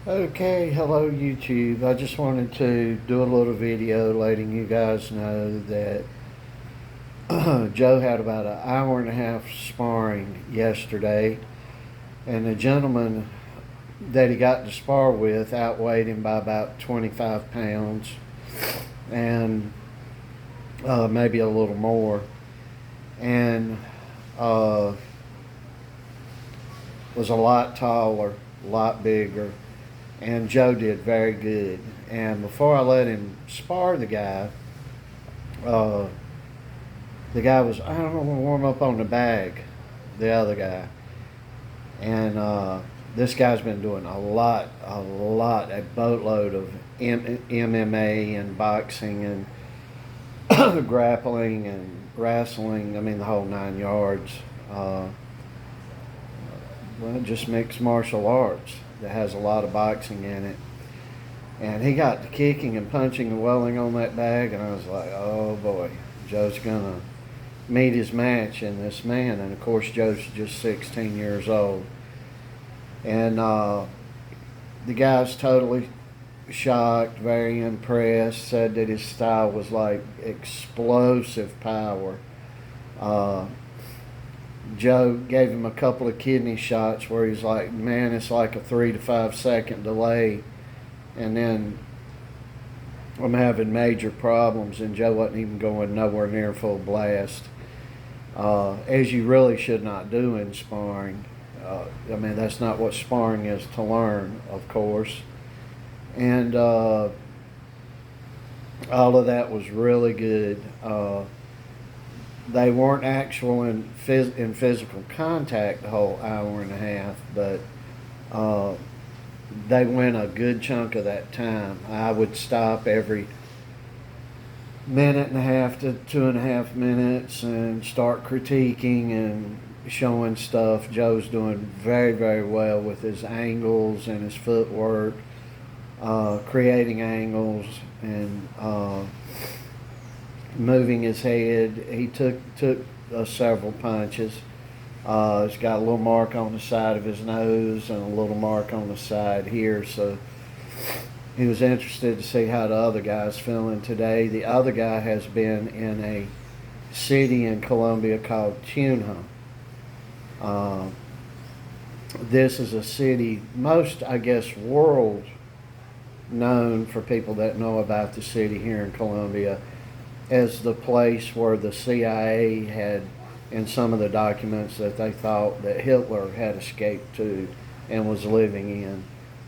Okay, hello YouTube. I just wanted to do a little video letting you guys know that Joe had about an hour and a half sparring yesterday, and the gentleman that he got to spar with outweighed him by about 25 pounds and maybe a little more, and uh, was a lot taller, a lot bigger, and Joe did very good. And before I let him spar uh, the guy was, I don't know, warm up on the bag, the other guy. And this guy's been doing a boatload of MMA and boxing and grappling and wrestling. I mean, the whole 9 yards. Well, just mixed martial arts that has a lot of boxing in it. And he got to kicking and punching and welling on that bag, and I was like, oh boy, Joe's gonna meet his match in this man. And of course, Joe's just 16 years old. And the guy's totally shocked, very impressed, said that his style was like explosive power. Uh, Joe gave him a couple of kidney shots where he's like, man, it's like a 3 to 5 second delay. And then I'm having major problems, and Joe wasn't even going nowhere near full blast, as you really should not do in sparring. I mean, that's not what sparring is to learn, of course. And all of that was really good. They weren't actual in physical contact the whole hour and a half, but uh, they went a good chunk of that time. I would stop every minute and a half to 2.5 minutes and start critiquing and showing stuff. Joe's doing very, very well with his angles and his footwork, creating angles and moving his head. He took several punches. He's got a little mark on the side of his nose and a little mark on the side here. So he was interested to see how the other guy's feeling today. The other guy has been in a city in Colombia called Tunja. Uh, this is a city, most, I guess, world known for people that know about the city here in Colombia as the place where the CIA had, in some of the documents, that they thought that Hitler had escaped to and was living in.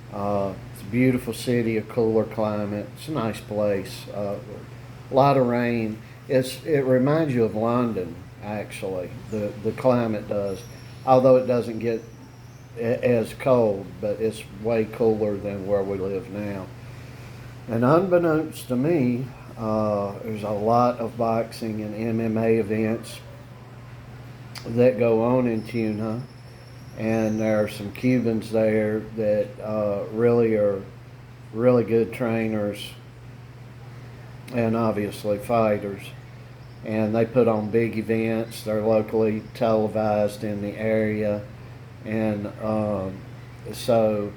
It's a beautiful city, a cooler climate. It's a nice place. A lot of rain. It reminds you of London, actually. The climate does, although it doesn't get as cold, but it's way cooler than where we live now. And unbeknownst to me, there's a lot of boxing and MMA events that go on in Tunja, and there are some Cubans there that really are really good trainers and obviously fighters. And they put on big events. They're locally televised in the area, and so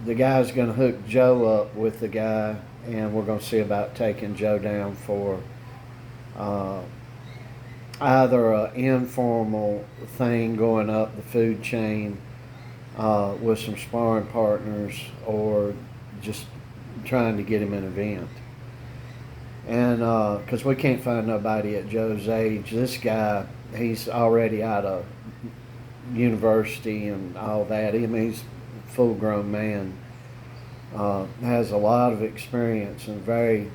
the guy's going to hook Joe up with the guy, and we're going to see about taking Joe down for either an informal thing going up the food chain with some sparring partners, or just trying to get him an event. And because we can't find nobody at Joe's age, this guy, he's already out of university and all that. I mean, he's a full-grown man. Has a lot of experience and very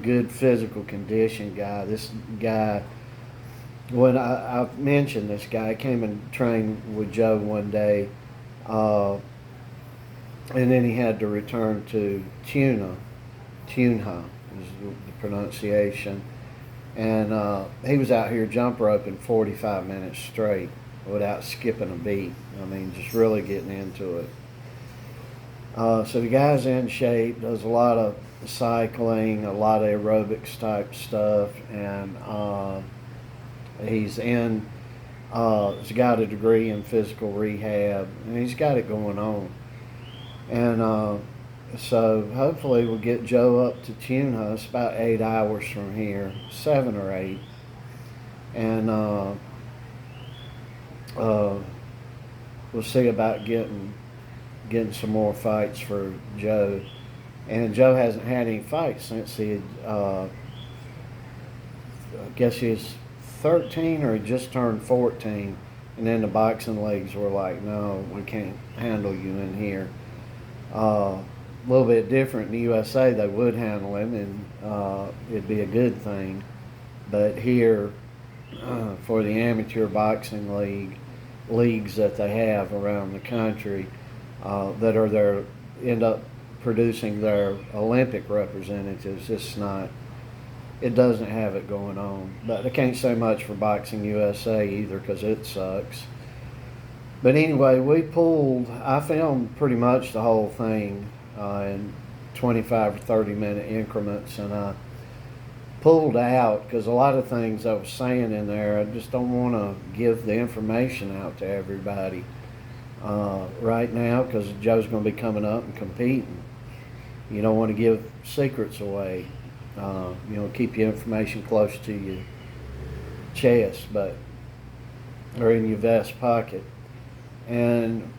good physical condition guy. This guy, when I've mentioned this guy, came and trained with Joe one day, and then he had to return to Tunja is the pronunciation, and he was out here jump roping 45 minutes straight without skipping a beat. I mean, just really getting into it. So the guy's in shape, does a lot of cycling, a lot of aerobics type stuff, and he's got a degree in physical rehab, and he's got it going on. And so hopefully we'll get Joe up to Tunehus, about 8 hours from here, 7 or 8. And uh, we'll see about getting some more fights for Joe. And Joe hasn't had any fights since he had, I guess he was 13 or he just turned 14. And then the boxing leagues were like, no, we can't handle you in here. A little bit different in the USA, they would handle him, and it'd be a good thing. But here, for the amateur boxing leagues that they have around the country, that are their end up producing their Olympic representatives, it's not. It doesn't have it going on. But I can't say much for Boxing USA either because it sucks. But anyway, I filmed pretty much the whole thing in 25 or 30 minute increments, and I pulled out because a lot of things I was saying in there, I just don't want to give the information out to everybody right now because Joe's going to be coming up and competing. You don't want to give secrets away. Keep your information close to your chest, or in your vest pocket. And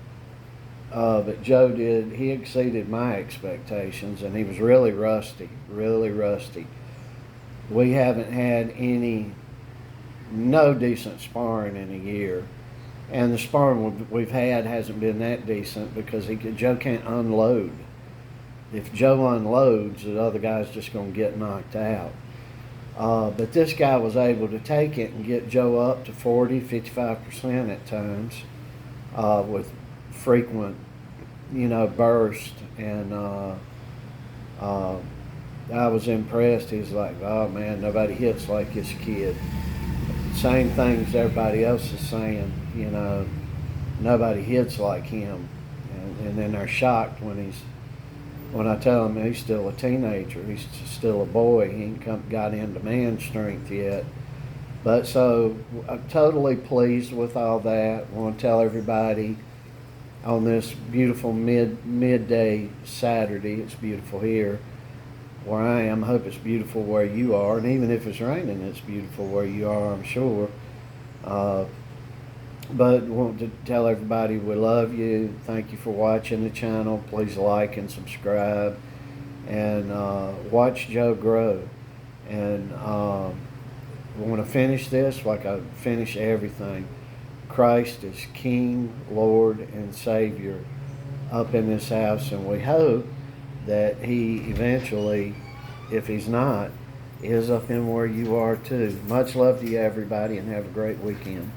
but Joe he exceeded my expectations, and he was really rusty. We haven't had no decent sparring in a year, and the sparring we've had hasn't been that decent because Joe can't unload. If Joe unloads, the other guy's just going to get knocked out. But this guy was able to take it and get Joe up to 40, 55% at times with frequent, bursts. And I was impressed. He's like, oh man, nobody hits like this kid. Same things everybody else is saying, nobody hits like him. And then they're shocked when I tell him he's still a teenager, he's still a boy, he ain't got into man strength yet. But so I'm totally pleased with all that. I want to tell everybody on this beautiful midday Saturday, it's beautiful here where I am. I hope it's beautiful where you are, and even if it's raining, it's beautiful where you are, I'm sure. But want to tell everybody we love you. Thank you for watching the channel. Please like and subscribe, and watch Joe grow. And we want to finish this like I finish everything. Christ is King, Lord, and Savior up in this house, and we hope that he eventually, if he's not, is up in where you are too. Much love to you, everybody, and have a great weekend.